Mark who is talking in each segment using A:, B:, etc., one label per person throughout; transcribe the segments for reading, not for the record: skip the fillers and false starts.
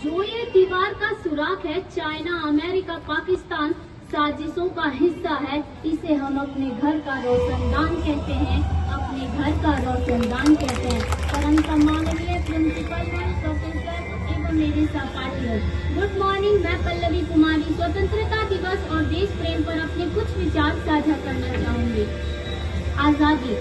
A: जो ये दीवार का सुराख है, चाइना, अमेरिका, पाकिस्तान साजिशों का हिस्सा है। इसे हम अपने घर का रोशनदान कहते हैं, अपने घर का रोशनदान कहते हैं। परम सम्माननीय प्रिंसिपल मैम, प्रोफेसर एवं मेरे सहपाठी, गुड मॉर्निंग। मैं पल्लवी कुमारी स्वतंत्रता दिवस और देश प्रेम पर अपने कुछ विचार साझा करना चाहूंगी। आजादी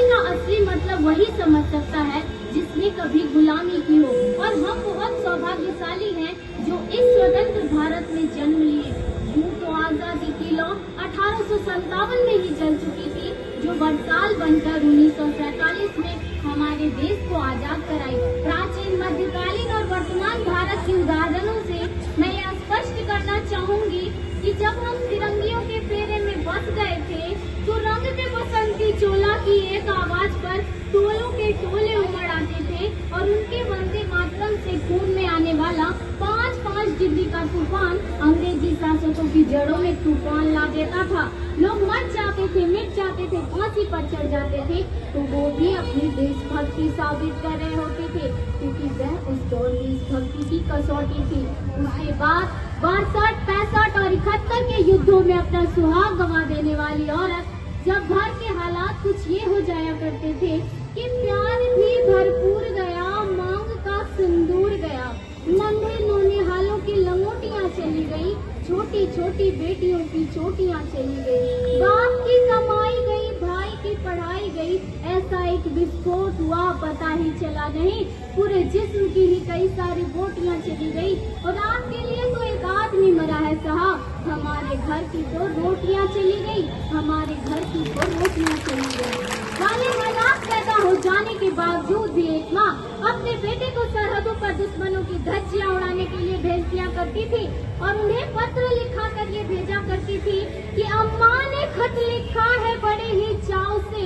A: का असली मतलब वही समझ सकता है जिसने कभी गुलामी की हो, और हम बहुत सौभाग्यशाली हैं जो इस स्वतंत्र भारत में जन्म लिए। यूं तो आजादी की लौ 1857 में ही जल चुकी थी, जो वरसाल बनकर 1947 में हमारे देश को आजाद कराई। प्राचीन, मध्यकालीन और वर्तमान भारत के उदाहरणों से मैं यह स्पष्ट करना चाहूंगी कि जब हम तिरंगियों के फेरे में बस गए थे तो रंग के बसंती चोला की एक आवाज पर टोलों के टोले उमड़ आते थे, और उनके वंदे मातरम से खून में आने वाला 5-5 डिग्री का तूफान अंग्रेजी शासकों की जड़ों में तूफान ला देता था। लोग मर जाते थे, मिट जाते थे, फांसी पर चढ़ जाते थे, तो वो भी अपनी देशभक्ति साबित कर रहे होते थे, क्योंकि वह उस दौर देशभक्ति की कसौटी थी। उसके बाद 62, 65 और 71 के युद्धों में अपना सुहाग गंवा देने वाली औरत, जब घर के हालात कुछ ये हो जाया करते थे कि प्यार भी भरपूर गया, मांग का सिंदूर गया, नन्हे नौनिहालों की लंगोटियां चली गई, छोटी छोटी बेटियों की चोटियां चली गई, बाप की कमाई गई, भाई की पढ़ाई गई, ऐसा एक विस्फोट हुआ पता ही चला नहीं, पूरे जिस्म की ही कई सारी बोटियां चली गई, और आपके लिए तो एक आदमी मरा है साहब, हमारे घर की तो रोटियां चली गई, हमारे घर की तो रोटियां चली गई। साले हालात पैदा हो जाने के बावजूद भी एक माँ अपने बेटे को सरहदों पर दुश्मनों की धज्जियां उड़ाने के लिए भेज दिया करती थी, और उन्हें पत्र लिखा कर ये भेजा करती थी कि अम्मा ने खत लिखा है बड़े ही चाव से,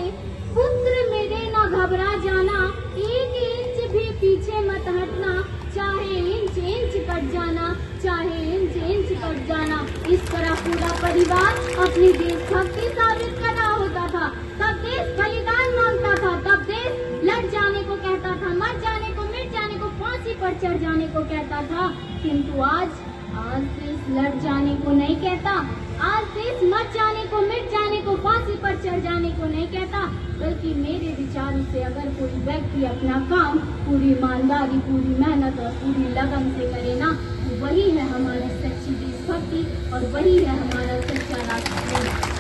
A: पुत्र मेरे न घबरा जाना, 1 इंच भी पीछे मत हटना, चाहे इंच इंच कट जाना, चाहे इंच इंच कट जाना। इस तरह पूरा परिवार अपनी देशभक्ति साबित कर रहा होता था। तब देश बलिदान मांगता था, तब देश लड़ जाने को कहता था, मर जाने को, मिट जाने को, फांसी पर चढ़ जाने को कहता था। किंतु आज देश लड़ जाने को नहीं कहता, आज देश मर जाने को, मिट जाने को, फांसी पर चढ़ जाने को नहीं कहता, बल्कि मेरे विचारों से अगर कोई व्यक्ति अपना काम पूरी ईमानदारी, पूरी मेहनत और पूरी लगन से करे ना, तो वही है हमारी सच्ची देशभक्ति और वही है हमारा सच्चा राष्ट्र।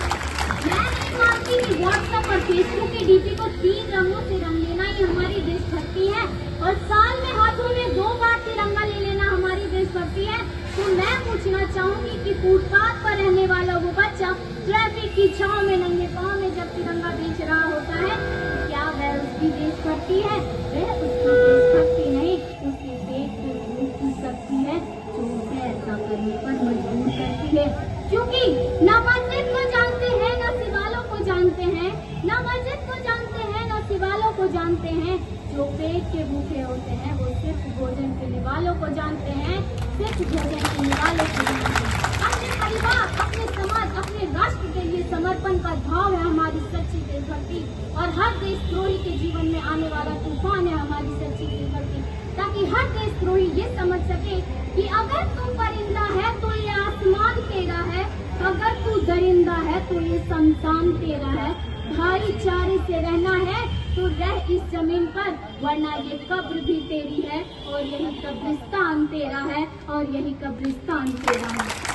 A: मैं नहीं मानती कि व्हाट्सएप और फेसबुक के डीपी को 3 रंगों से रंग लेना ही हमारी देशभक्ति है, और साल में हाथों में 2 बार तिरंगा ले लेना हमारी देशभक्ति है। तो मैं पूछना चाहूंगी कि फुटपाथ पर रहने वाला वो बच्चा ट्रैफिक की छांव में नंगे पांव में जब तिरंगा बेच रहा होता है, तो क्या वह उसकी देशभक्ति है? वह उसकी देशभक्ति नहीं, उसकी देश को झूठ की शक्ति है, जो उसे ऐसा करने पर मजबूर करती है। क्योंकि न मस्जिद को जानते हैं, न शिवालों को जानते हैं, न मस्जिद को जानते हैं, न शिवालों को जानते हैं। जो पेट के भूखे होते हैं वो सिर्फ भोजन के वालों को जानते हैं, सिर्फ भोजन के वालों को जानते हैं। अपने परिवार, अपने समाज, अपने राष्ट्र के लिए समर्पण का भाव है हमारी सच्ची देशभक्ति, और हर देशद्रोही के जीवन में आने वाला तूफान है हमारी सच्ची देशभक्ति, ताकि हर देशद्रोही ये समझ सके कि अगर तू परिंदा है तो ये आसमान तेरा है, अगर तू दरिंदा है तो ये शमशान तेरा है, भाईचारे से रहना है तो रह इस जमीन पर, वरना ये कब्र भी तेरी है, और यही कब्रिस्तान तेरा है, और यही कब्रिस्तान तेरा है।